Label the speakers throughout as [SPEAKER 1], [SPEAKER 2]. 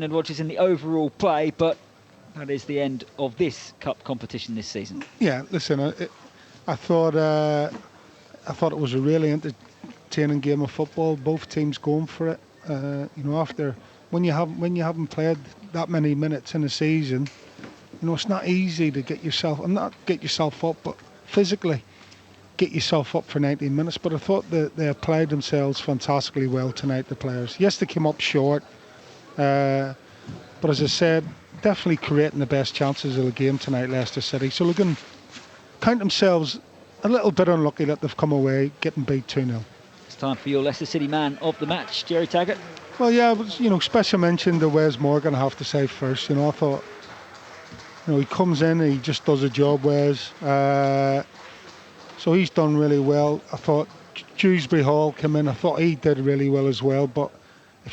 [SPEAKER 1] And Rodgers in the overall play, but that is the end of this cup competition this season.
[SPEAKER 2] Yeah, listen, I thought it was a really entertaining game of football. Both teams going for it. After when you haven't played that many minutes in a season, it's not easy to get yourself up, but physically get yourself up for 19 minutes. But I thought that they applied themselves fantastically well tonight, the players. Yes, they came up short. But as I said, definitely creating the best chances of the game tonight, Leicester City. So they can count themselves a little bit unlucky that they've come away getting beat 2-0.
[SPEAKER 1] It's time for your Leicester City man of the match, Jerry Taggart.
[SPEAKER 2] Well, yeah, special mention to Wes Morgan, I have to say first. I thought, he comes in, he just does a job, Wes. So he's done really well. I thought Dewsbury Hall came in, I thought he did really well as well. But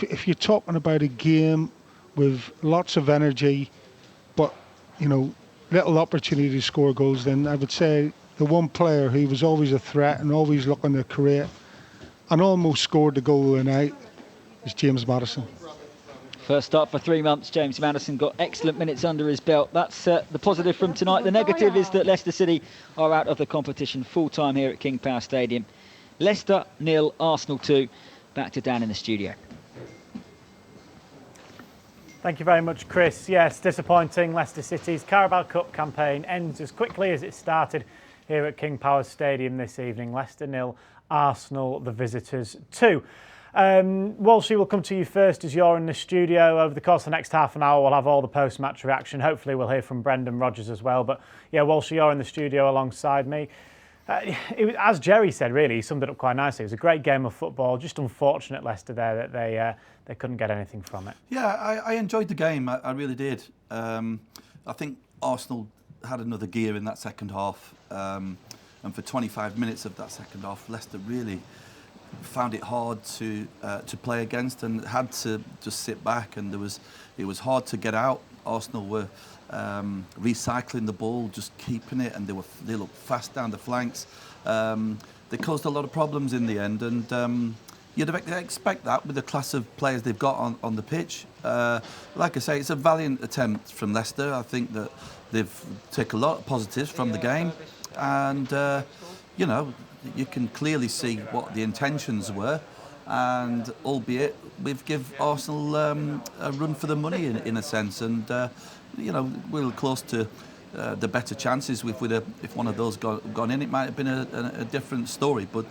[SPEAKER 2] if you're talking about a game with lots of energy, but, little opportunity to score goals, then I would say the one player who was always a threat and always looking to create and almost scored the goal of the night is James Maddison.
[SPEAKER 1] First start for 3 months, James Maddison got excellent minutes under his belt. That's the positive from tonight. The negative is that Leicester City are out of the competition full-time here at King Power Stadium. Leicester 0, Arsenal 2. Back to Dan in the studio.
[SPEAKER 3] Thank you very much, Chris. Yes, disappointing. Leicester City's Carabao Cup campaign ends as quickly as it started here at King Power Stadium this evening. Leicester 0, Arsenal the visitors 2. Walshy, will come to you first as you're in the studio. Over the course of the next half an hour, we'll have all the post-match reaction. Hopefully we'll hear from Brendan Rodgers as well. But yeah, Walshy, you're in the studio alongside me. It was, as Jerry said, really, he summed it up quite nicely. It was a great game of football. Just unfortunate, Leicester, there that they couldn't get anything from it.
[SPEAKER 4] Yeah, I enjoyed the game. I really did. I think Arsenal had another gear in that second half. And for 25 minutes of that second half, Leicester really found it hard to play against and had to just sit back. And it was hard to get out. Arsenal were recycling the ball, just keeping it, and they looked fast down the flanks. They caused a lot of problems in the end, and you'd expect that with the class of players they've got on the pitch. Like I say, it's a valiant attempt from Leicester. I think that they've taken a lot of positives from the game, and you can clearly see what the intentions were. And albeit we've give Arsenal a run for the money in a sense, and we're close to the better chances. If one of those gone in, it might have been a different story. But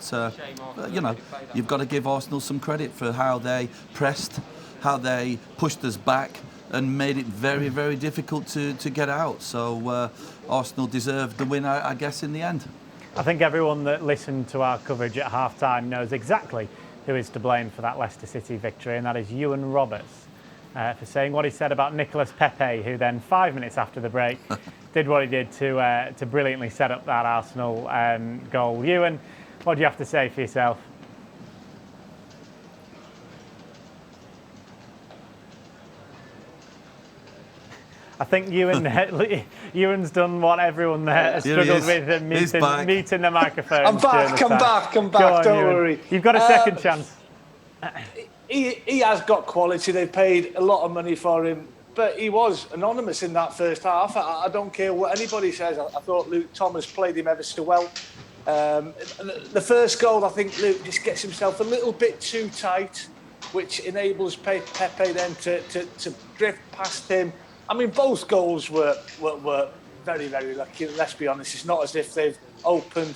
[SPEAKER 4] you've got to give Arsenal some credit for how they pressed, how they pushed us back, and made it very, very difficult to get out. So Arsenal deserved the win, I guess, in the end.
[SPEAKER 3] I think everyone that listened to our coverage at half-time knows exactly who is to blame for that Leicester City victory, and that is Ewan Roberts, for saying what he said about Nicolas Pepe, who then 5 minutes after the break did what he did to brilliantly set up that Arsenal goal. Ewan, what do you have to say for yourself? I think Ewan's done what everyone has struggled with, meeting the microphone.
[SPEAKER 5] I'm back. Don't worry.
[SPEAKER 3] You've got a second chance.
[SPEAKER 5] He has got quality. They've paid a lot of money for him, but he was anonymous in that first half. I don't care what anybody says. I thought Luke Thomas played him ever so well. The first goal, I think Luke just gets himself a little bit too tight, which enables Pepe then to drift past him. I mean, both goals were very, very lucky. Let's be honest, it's not as if they've opened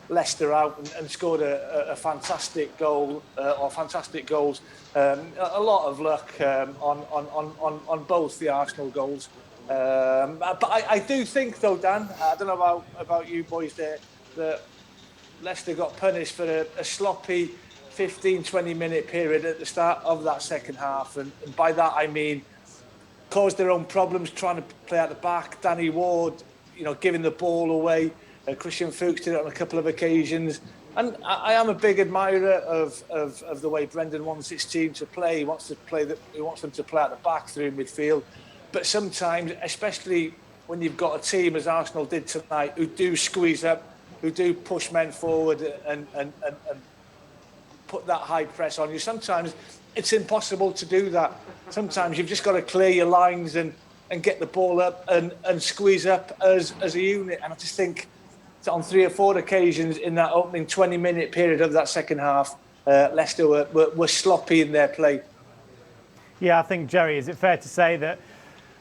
[SPEAKER 5] Leicester out and scored a fantastic goal or fantastic goals. A lot of luck on both the Arsenal goals. But I do think, though, Dan, I don't know about you boys there, that Leicester got punished for a sloppy 15-20 minute period at the start of that second half, and by that I mean caused their own problems trying to play out the back. Danny Ward, giving the ball away. Christian Fuchs did it on a couple of occasions. And I am a big admirer of the way Brendan wants his team to play. He wants them to play out the back through midfield. But sometimes, especially when you've got a team, as Arsenal did tonight, who do squeeze up, who do push men forward and put that high press on you, sometimes it's impossible to do that. Sometimes you've just got to clear your lines and get the ball up and squeeze up as a unit. And I just think on 3 or 4 occasions in that opening 20-minute period of that second half, Leicester were sloppy in their play.
[SPEAKER 3] Yeah, I think, Jerry, is it fair to say that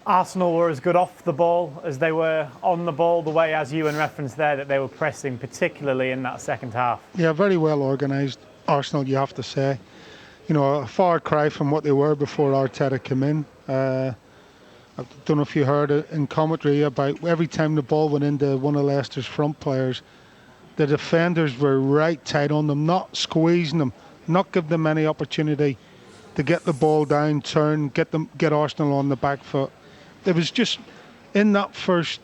[SPEAKER 3] Arsenal were as good off the ball as they were on the ball, the way, as Ewan referenced there, that they were pressing, particularly in that second half?
[SPEAKER 2] Yeah, very well organised, Arsenal, you have to say. You know, a far cry from what they were before Arteta came in. I don't know if you heard it in commentary about every time the ball went into one of Leicester's front players, the defenders were right tight on them, not squeezing them, not give them any opportunity to get the ball down, turn, get Arsenal on the back foot. It was just in that first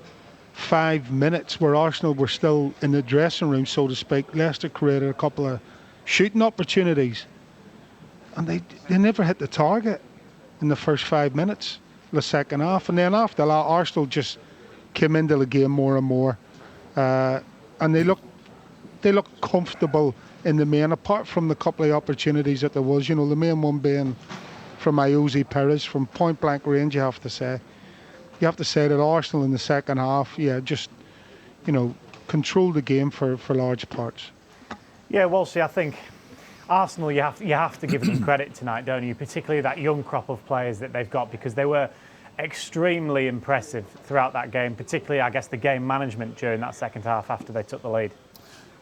[SPEAKER 2] 5 minutes where Arsenal were still in the dressing room, so to speak, Leicester created a couple of shooting opportunities, and they never hit the target in the first 5 minutes, the second half. And then after that, Arsenal just came into the game more and more, and they looked comfortable in the main, apart from the couple of opportunities that there was. You know, the main one being from Iosi Perez from point blank range. You have to say that Arsenal in the second half, just, you know, controlled the game for large parts.
[SPEAKER 3] Yeah, Walshy, I think Arsenal, you have to give them credit tonight, don't you? Particularly that young crop of players that they've got, because they were extremely impressive throughout that game, particularly, I guess, the game management during that second half after they took the lead.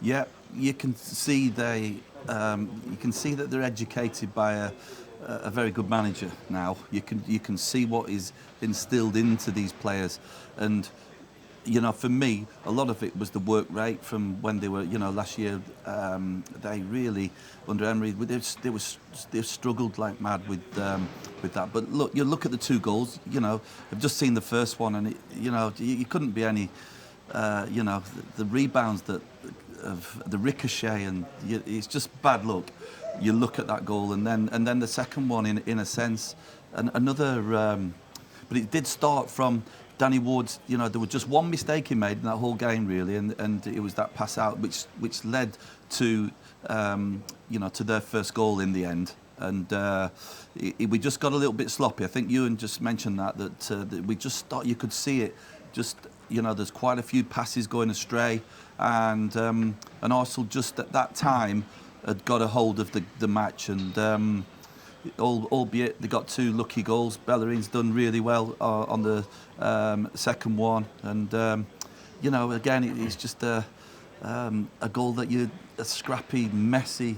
[SPEAKER 4] Yeah, you can see that they're educated by a very good manager now. You can see what is instilled into these players, and you know, for me, a lot of it was the work rate from when they were, you know, last year. They really, under Emery, they struggled like mad with that. But look, you look at the 2 goals. You know, I've just seen the first one, and you couldn't be any, the rebounds of the ricochet, and it's just bad luck. You look at that goal, and then the second one, in a sense, and another. But it did start from Danny Ward's. You know, there was just one mistake he made in that whole game, really, and it was that pass out which led to to their first goal in the end. And we just got a little bit sloppy. I think Ewan just mentioned that we just thought you could see it. Just, you know, there's quite a few passes going astray, and Arsenal just at that time had got a hold of the match, and albeit they got 2 lucky goals. Bellerin's done really well on the second one, and you know, again, it's just a goal that a scrappy, messy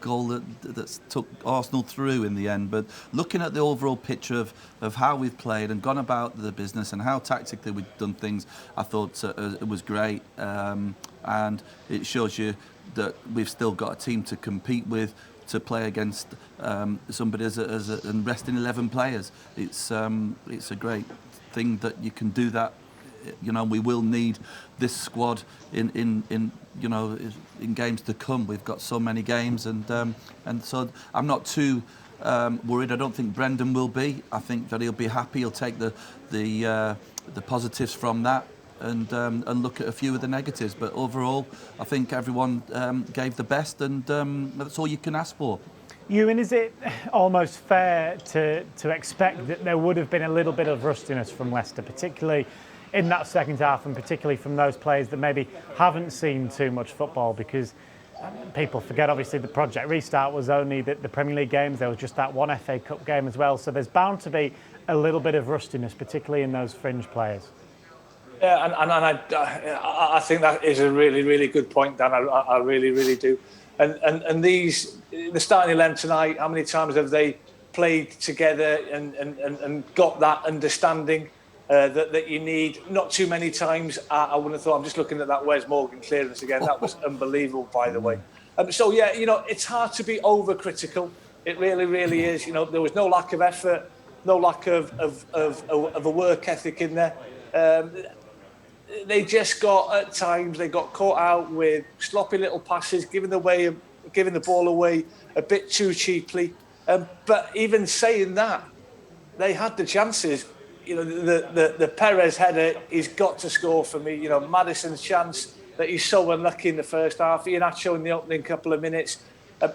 [SPEAKER 4] goal that's took Arsenal through in the end. But looking at the overall picture of how we've played and gone about the business and how tactically we've done things, I thought it was great, and it shows you that we've still got a team to compete with, to play against somebody and resting 11 players. It's a great thing that you can do that. You know, we will need this squad in games to come. We've got so many games, and so I'm not too worried. I don't think Brendan will be. I think that he'll be happy. He'll take the positives from that, and look at a few of the negatives. But overall, I think everyone gave the best, and that's all you can ask for.
[SPEAKER 3] Ewan, is it almost fair to expect that there would have been a little bit of rustiness from Leicester, particularly in that second half, and particularly from those players that maybe haven't seen too much football? Because people forget, obviously, the Project Restart was only the Premier League games. There was just that one FA Cup game as well. So there's bound to be a little bit of rustiness, particularly in those fringe players.
[SPEAKER 5] Yeah, and I think that is a really, really good point, Dan. I really, really do. And the starting 11 tonight, how many times have they played together and got that understanding that you need? Not too many times. I wouldn't have thought. I'm just looking at that Wes Morgan clearance again. That was unbelievable, by the way. So yeah, you know, it's hard to be overcritical. It really, really is. You know, there was no lack of effort, no lack of a work ethic in there. They just got, at times, they got caught out with sloppy little passes, giving the ball away a bit too cheaply. But even saying that, they had the chances. You know, the Perez header, he's got to score for me. You know, Maddison's chance that he's so unlucky in the first half. Iheanacho in the opening couple of minutes.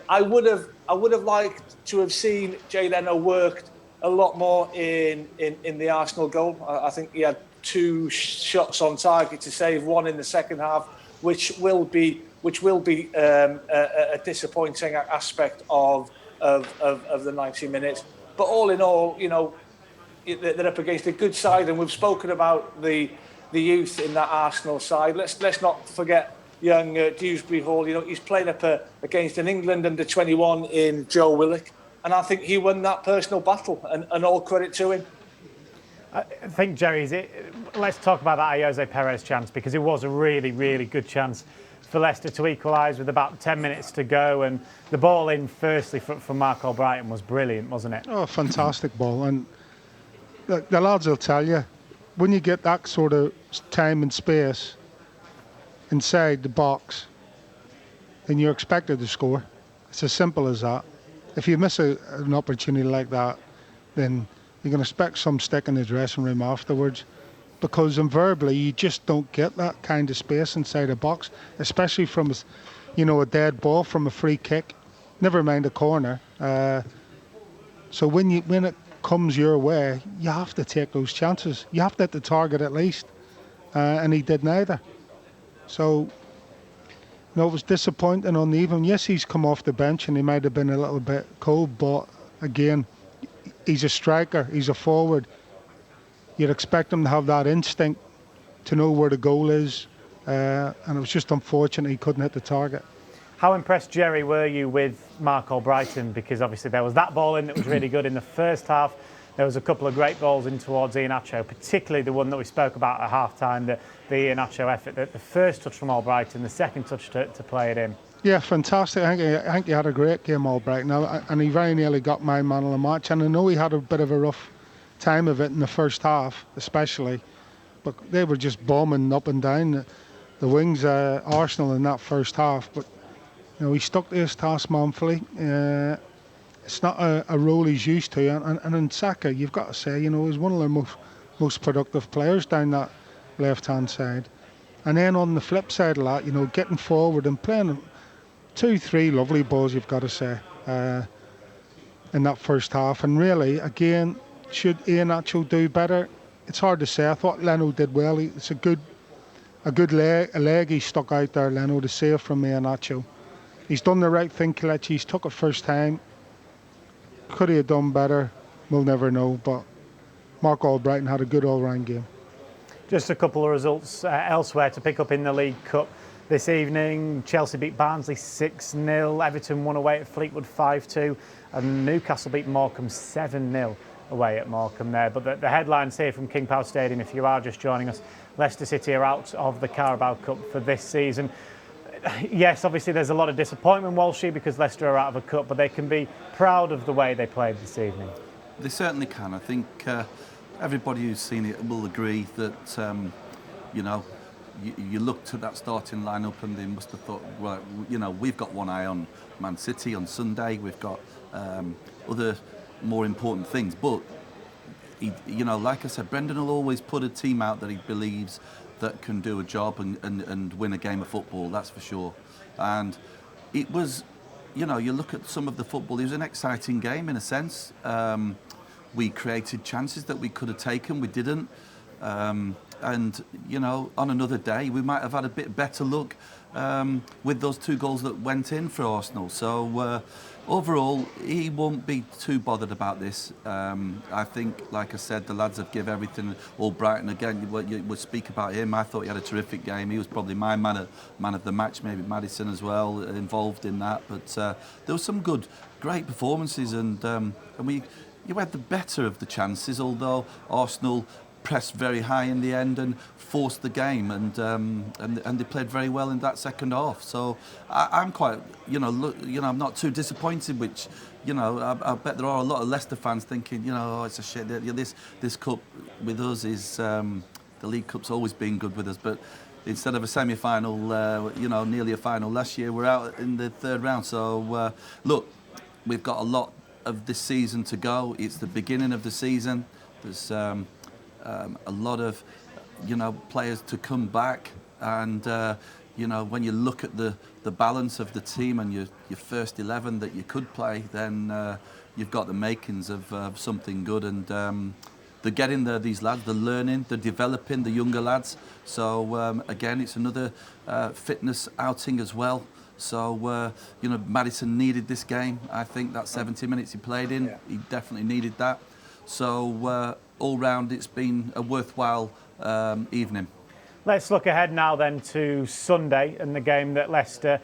[SPEAKER 5] I would have liked to have seen Jay Leno worked a lot more in the Arsenal goal. I think he had 2 shots on target to save, 1 in the second half, which will be a disappointing aspect of the 90 minutes. But all in all, you know, they're up against a good side, and we've spoken about the youth in that Arsenal side. Let's not forget young Dewsbury Hall. You know, he's playing up against an England under-21 in Joe Willock, and I think he won that personal battle, and all credit to him.
[SPEAKER 3] I think, Jerry, let's talk about that Jose Perez chance, because it was a really, really good chance for Leicester to equalise with about 10 minutes to go, and the ball in firstly from Mark Albrighton was brilliant, wasn't it?
[SPEAKER 2] Oh, fantastic ball. And the lads will tell you, when you get that sort of time and space inside the box, then you're expected to score. It's as simple as that. If you miss an opportunity like that, then you can expect some stick in the dressing room afterwards, because invariably you just don't get that kind of space inside a box, especially from a dead ball from a free kick, never mind a corner. So when it comes your way, you have to take those chances. You have to hit the target at least, and he did neither. So, it was disappointing, uneven. Yes, he's come off the bench and he might have been a little bit cold, but again, he's a striker, he's a forward. You'd expect him to have that instinct to know where the goal is, and it was just unfortunate he couldn't hit the target.
[SPEAKER 3] How impressed, Jerry, were you with Mark Albrighton? Because obviously there was that ball in that was really good in the first half. There was a couple of great balls in towards Iheanacho, particularly the one that we spoke about at half-time, the Iheanacho effort, the first touch from Albrighton, the second touch to play it in. Yeah,
[SPEAKER 2] fantastic. I think he had a great game, Albrighton, and he very nearly got my man of the match. And I know he had a bit of a rough time of it in the first half, especially, but they were just bombing up and down the wings, Arsenal, in that first half. But he stuck to his task manfully. It's not a role he's used to, and in Saka, you've got to say, he's one of their most productive players down that left-hand side. And then on the flip side of that, getting forward and playing 2-3 lovely balls, you've got to say, in that first half. And really, again, should Iheanacho do better? It's hard to say. I thought Leno did well. It's a good leg he stuck out there, Leno, to save from Iheanacho. He's done the right thing, Kelechi. He's took it first time. Could he have done better? We'll never know. But Mark Albrighton had a good all-round game.
[SPEAKER 3] Just a couple of results elsewhere to pick up in the League Cup this evening. Chelsea beat Barnsley 6-0. Everton won away at Fleetwood 5-2. And Newcastle beat Morecambe 7-0 away at Morecambe there. But the headlines here from King Power Stadium, if you are just joining us, Leicester City are out of the Carabao Cup for this season. Yes, obviously there's a lot of disappointment, Walshy, because Leicester are out of a cup, but they can be proud of the way they played this evening.
[SPEAKER 4] They certainly can. I think everybody who's seen it will agree that, you looked at that starting lineup and they must have thought, well, we've got one eye on Man City on Sunday. We've got other more important things. But, like I said, Brendan will always put a team out that he believes that can do a job and win a game of football, that's for sure. And it was, you look at some of the football, it was an exciting game in a sense. We created chances that we could have taken, we didn't. And, on another day, we might have had a bit better luck with those 2 goals that went in for Arsenal. So overall, he won't be too bothered about this. I think, like I said, the lads have given everything. Albrighton, again, you would speak about him. I thought he had a terrific game. He was probably my man of the match, maybe Maddison as well, involved in that. But there were some great performances, and you had the better of the chances, although Arsenal pressed very high in the end and forced the game, and they played very well in that second half. So I'm quite, I'm not too disappointed. Which, I bet there are a lot of Leicester fans thinking, it's a shit. This cup with us is the League Cup's always been good with us, but instead of a semi-final, nearly a final last year, we're out in the third round. So look, we've got a lot of this season to go. It's the beginning of the season. There's a lot of players to come back, and you know, when you look at the balance of the team and your first 11 that you could play, then you've got the makings of something good. And they're getting there, these lads, they're learning, they're developing, the younger lads. So again, it's another fitness outing as well. So, you know, Maddison needed this game. I think that 70 minutes he played in, he definitely needed that. So all round, it's been a worthwhile evening.
[SPEAKER 3] Let's look ahead now then to Sunday and the game that Leicester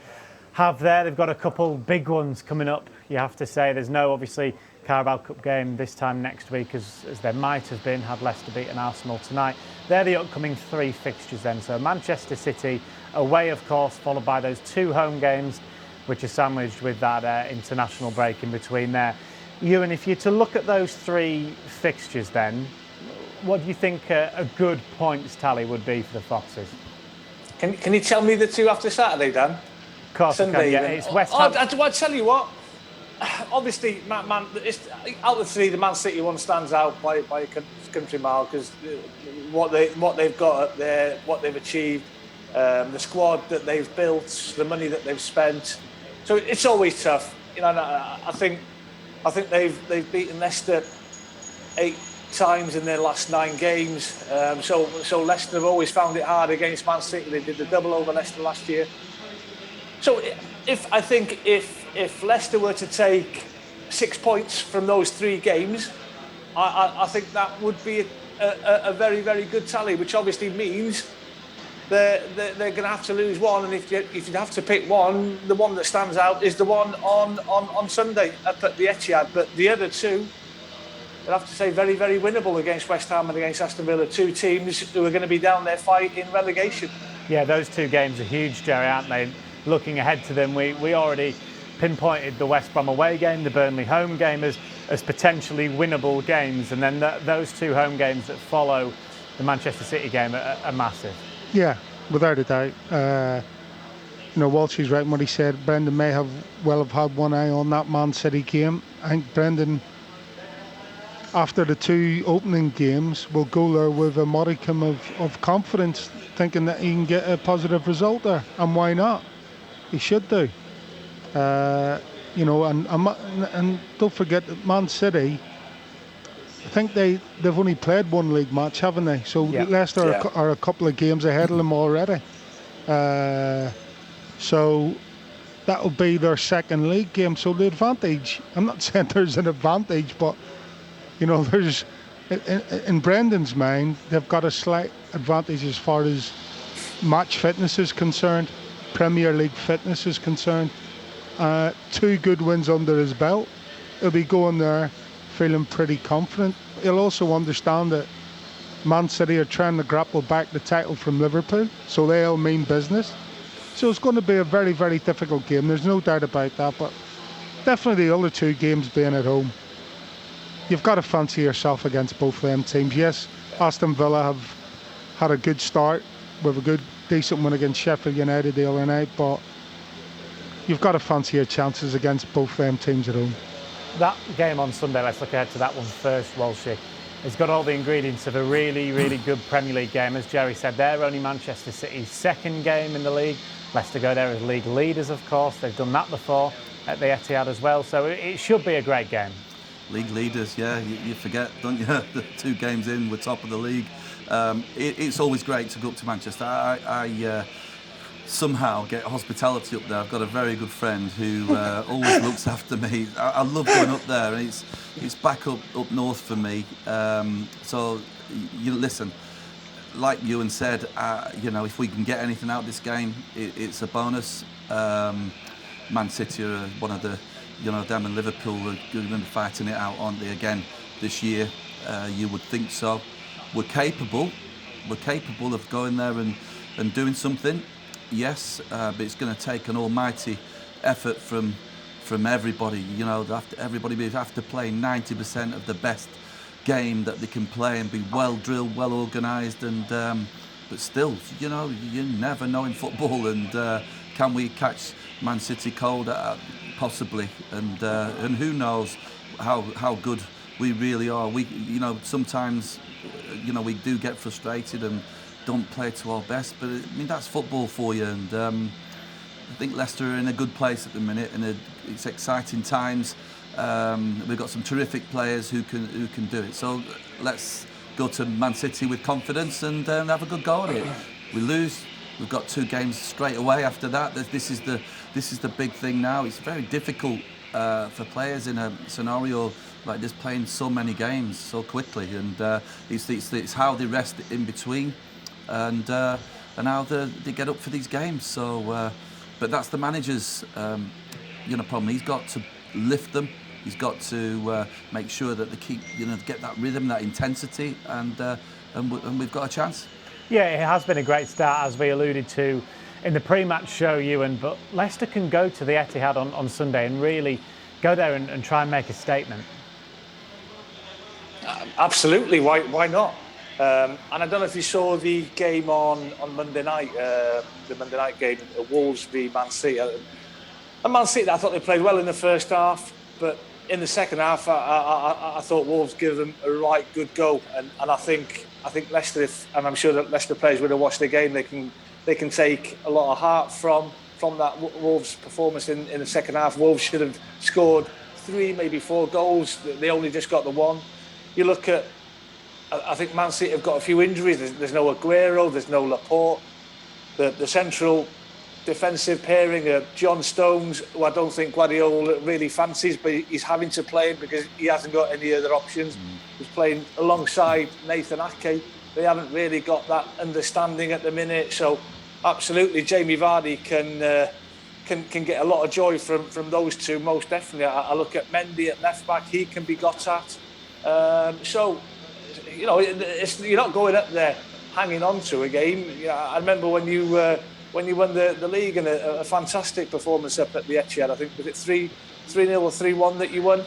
[SPEAKER 3] have there. They've got a couple big ones coming up, you have to say. There's no, obviously, Carabao Cup game this time next week as there might have been had Leicester beaten Arsenal tonight. They're the upcoming 3 fixtures then. So Manchester City away, of course, followed by those 2 home games, which are sandwiched with that international break in between there. Ewan, if you're to look at those 3 fixtures then, what do you think a good points tally would be for the Foxes?
[SPEAKER 5] Can you tell me the 2 after Saturday, Dan?
[SPEAKER 3] Of course,
[SPEAKER 5] Sunday,
[SPEAKER 3] yeah, it's West Ham.
[SPEAKER 5] I'll tell you what. Obviously, it's, out of the 3, the Man City one stands out by a country mile because what they've got up there, what they've achieved, the squad that they've built, the money that they've spent. So it's always tough. You know, I think they've beaten Leicester 8 times in their last 9 games. So Leicester have always found it hard against Man City. They did the double over Leicester last year. So if Leicester were to take 6 points from those 3 games, I think that would be a very, very good tally, which obviously means they're going to have to lose one. And if you have to pick one, the one that stands out is the one on Sunday at the Etihad. But the other 2, I'd have to say very, very winnable against West Ham and against Aston Villa, 2 teams who are going to be down there fighting relegation.
[SPEAKER 3] Yeah, those 2 games are huge, Jerry, aren't they? Looking ahead to them, we already pinpointed the West Brom away game, the Burnley home game as potentially winnable games, and then those 2 home games that follow the Manchester City game are massive.
[SPEAKER 2] Yeah, without a doubt. You know, Walshy's right in what he said. Brendan may have had one eye on that Man City game. I think Brendan, after the 2 opening games, will go there with a modicum of confidence, thinking that he can get a positive result there, and why not? He should do. You know, and don't forget that Man City, I think they've only played 1 league match, haven't they? So yeah. Leicester are a couple of games ahead of them already. So that'll be their 2nd league game. So the advantage, I'm not saying there's an advantage, but you know, there's in Brendan's mind, they've got a slight advantage as far as match fitness is concerned, Premier League fitness is concerned. 2 good wins under his belt. He'll be going there feeling pretty confident. He'll also understand that Man City are trying to grapple back the title from Liverpool, so they'll mean business. So it's going to be a very, very difficult game. There's no doubt about that, but definitely the other 2 games being at home, you've got to fancy yourself against both of them teams. Yes, Aston Villa have had a good start with a good, decent win against Sheffield United the other night, but you've got to fancy your chances against both of them teams at home.
[SPEAKER 3] That game on Sunday, let's look ahead to that one first, Walshy. It's got all the ingredients of a really, really good Premier League game. As Jerry said, they're only Manchester City's 2nd game in the league. Leicester go there as league leaders, of course. They've done that before at the Etihad as well. So it should be a great game. League
[SPEAKER 4] leaders, yeah. You forget, don't you? The 2 games in, we're top of the league. It's always great to go up to Manchester. I somehow get hospitality up there. I've got a very good friend who always looks after me. I love going up there, and it's back up north for me. So you listen, like Ewan said, you know, if we can get anything out of this game, it's a bonus. Man City are one of the, you know, them and Liverpool are going to be fighting it out, aren't they, again this year? You would think so. We're capable of going there and doing something. Yes, but it's going to take an almighty effort from everybody. You know, everybody have to play 90% of the best game that they can play and be well drilled, well organised, and but still, you know, you never know in football. And can we catch Man City cold? Possibly, and who knows how good we really are. We, you know, sometimes, you know, we do get frustrated and don't play to our best. But I mean, that's football for you, and I think Leicester are in a good place at the minute, and it's exciting times. We've got some terrific players who can do it. So let's go to Man City with confidence and have a good go at it. We lose, we've got 2 games straight away after that. This is the big thing now. It's very difficult for players in a scenario like this, playing so many games so quickly, and it's how they rest in between, and how they get up for these games. So, but that's the manager's problem. He's got to lift them. He's got to make sure that they keep, get that rhythm, that intensity, and we've got a chance.
[SPEAKER 3] Yeah, it has been a great start, as we alluded to in the pre-match show, Ewan, but Leicester can go to the Etihad on Sunday and really go there and try and make a statement.
[SPEAKER 5] Absolutely, why not? And I don't know if you saw the game on Monday night, the Monday night game, Wolves v Man City. And Man City, I thought they played well in the first half, but in the second half, I thought Wolves gave them a right good go, and I think Leicester, and I'm sure that Leicester players would have watched the game, they can take a lot of heart from that Wolves performance in the second half. Wolves should have scored 3, maybe 4 goals. They only just got the 1. You look at, I think Man City have got a few injuries. There's no Aguero, there's no Laporte. The central defensive pairing of John Stones, who I don't think Guardiola really fancies, but he's having to play him because he hasn't got any other options. He's playing alongside Nathan Ake. They haven't really got that understanding at the minute. So absolutely, Jamie Vardy can get a lot of joy from those two, most definitely. I look at Mendy at left back, he can be got at. So, you're not going up there hanging on to a game. I remember when you won the league, and a fantastic performance up at the Etihad. I think was it 3-0 or 3-1 that you won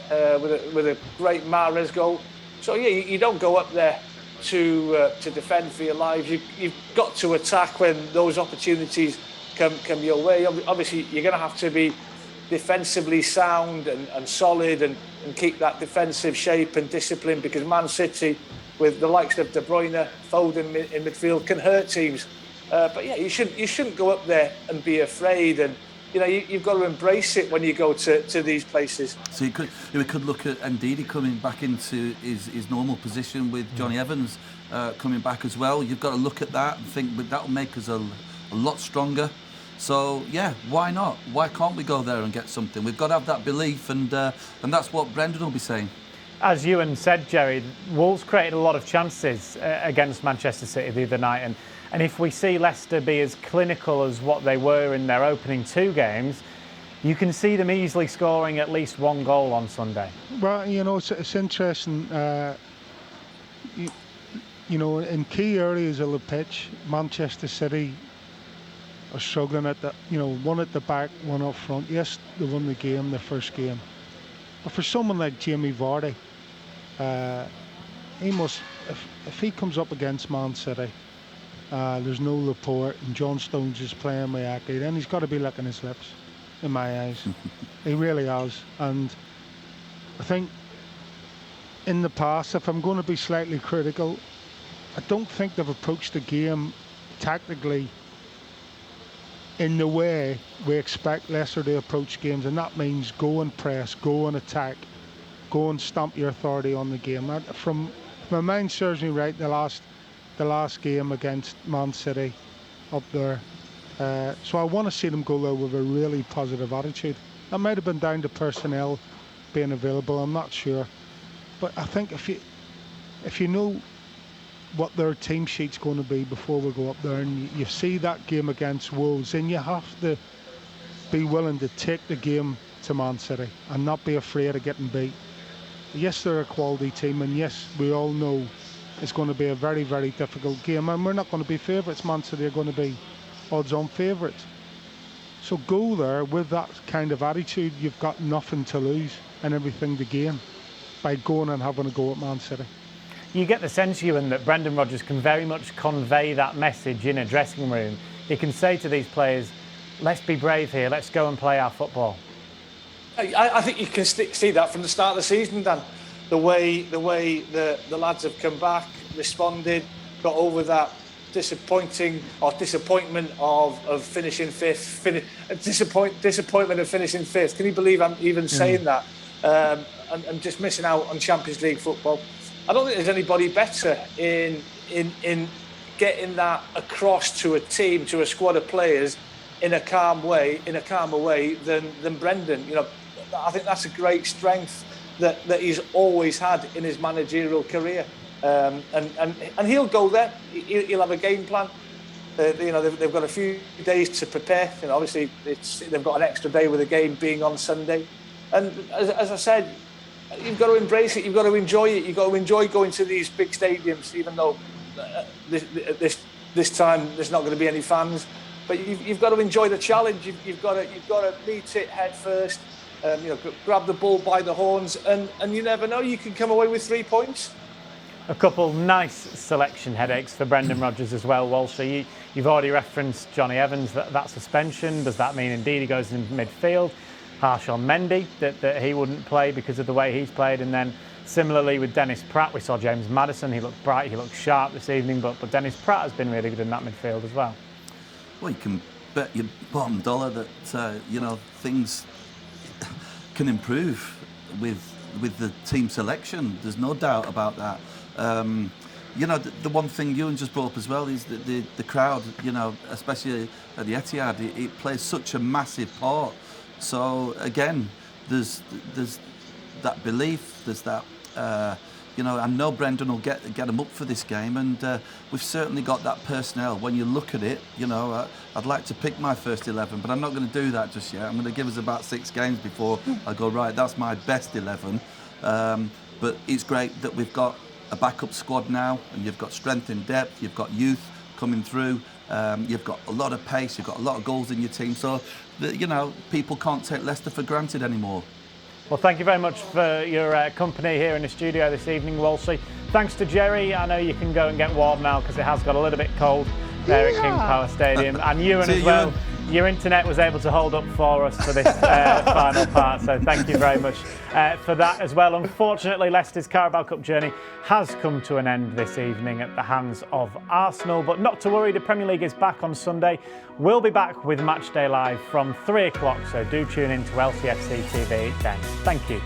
[SPEAKER 5] with a great Mahrez goal. So yeah, you don't go up there to defend for your lives. You've got to attack when those opportunities come your way. Obviously, you're going to have to be defensively sound and solid and keep that defensive shape and discipline, because Man City, with the likes of De Bruyne, Foden in midfield, can hurt teams. But yeah, you shouldn't go up there and be afraid, and you've got to embrace it when you go to these places.
[SPEAKER 4] So we could look at Ndidi coming back into his normal position with Johnny Evans coming back as well. You've got to look at that and think, but that'll make us a lot stronger. So yeah, why not? Why can't we go there and get something? We've got to have that belief, and that's what Brendan will be saying.
[SPEAKER 3] As Ewan said, Jerry, Wolves created a lot of chances against Manchester City the other night, and if we see Leicester be as clinical as what they were in their opening 2 games, you can see them easily scoring at least 1 goal on Sunday.
[SPEAKER 2] Well, it's interesting. In key areas of the pitch, Manchester City are struggling at one at the back, one up front. Yes, they won the game, the first game. But for someone like Jamie Vardy, he must, if he comes up against Man City, there's no Laporte and John Stones is playing Mayaki, then he's got to be licking his lips, in my eyes. He really has. And I think in the past, if I'm going to be slightly critical, I don't think they've approached the game tactically in the way we expect Leicester to approach games, and that means go and press, go and attack, go and stamp your authority on the game. From my mind serves me right, the last game against Man City up there. So I want to see them go there with a really positive attitude. That might have been down to personnel being available, I'm not sure. But I think if you know what their team sheet's going to be before we go up there, and you see that game against Wolves, then you have to be willing to take the game to Man City and not be afraid of getting beat. Yes, they're a quality team, and yes, we all know it's going to be a very, very difficult game, and we're not going to be favourites. Man City are going to be odds-on favourites. So go there with that kind of attitude. You've got nothing to lose and everything to gain by going and having a go at Man City.
[SPEAKER 3] You get the sense, Ewan, that Brendan Rodgers can very much convey that message in a dressing room. He can say to these players, let's be brave here, let's go and play our football.
[SPEAKER 5] I think you can see that from the start of the season, Dan. The way the lads have come back, responded, got over that disappointment of finishing fifth. Disappointment of finishing fifth. Can you believe I'm even saying that? And just missing out on Champions League football. I don't think there's anybody better in getting that across to a team, to a squad of players, in a calmer way than Brendan. You know, I think that's a great strength that he's always had in his managerial career. And he'll go there. He'll have a game plan. You know, they've got a few days to prepare. You know, obviously they've got an extra day with the game being on Sunday. And as I said, you've got to embrace it. You've got to enjoy it. You've got to enjoy going to these big stadiums, even though this time there's not going to be any fans. But you've got to enjoy the challenge. You've got to meet it head first. You know, grab the bull by the horns, and you never know. You can come away with 3 points.
[SPEAKER 3] A couple nice selection headaches for Brendan Rodgers as well, Walshy. You've already referenced Johnny Evans, that suspension. Does that mean indeed he goes in midfield? Harsh on Mendy, that he wouldn't play because of the way he's played. And then similarly with Dennis Pratt, we saw James Maddison. He looked bright, he looked sharp this evening, but Dennis Pratt has been really good in that midfield as well.
[SPEAKER 4] Well, you can bet your bottom dollar that you know, things can improve with the team selection. There's no doubt about that. You know, the one thing Ewan just brought up as well is that the crowd, you know, especially at the Etihad, it plays such a massive part. So again, there's that belief, there's that, you know, I know Brendan will get them up for this game, and we've certainly got that personnel. When you look at it, you know, I'd like to pick my first 11, but I'm not going to do that just yet. I'm going to give us about 6 games before I go, right, that's my best 11. But it's great that we've got a backup squad now, and you've got strength in depth, you've got youth coming through, you've got a lot of pace, you've got a lot of goals in your team, so you know, people can't take Leicester for granted anymore.
[SPEAKER 3] Well, thank you very much for your company here in the studio this evening, Walshy. Thanks to Jerry. I know you can go and get warm now because it has got a little bit cold there at King Power Stadium. And Ewan as well. Your internet was able to hold up for us for this final part, so thank you very much for that as well. Unfortunately, Leicester's Carabao Cup journey has come to an end this evening at the hands of Arsenal, but not to worry, the Premier League is back on Sunday. We'll be back with Matchday Live from 3 o'clock, so do tune in to LCFC TV then. Thank you.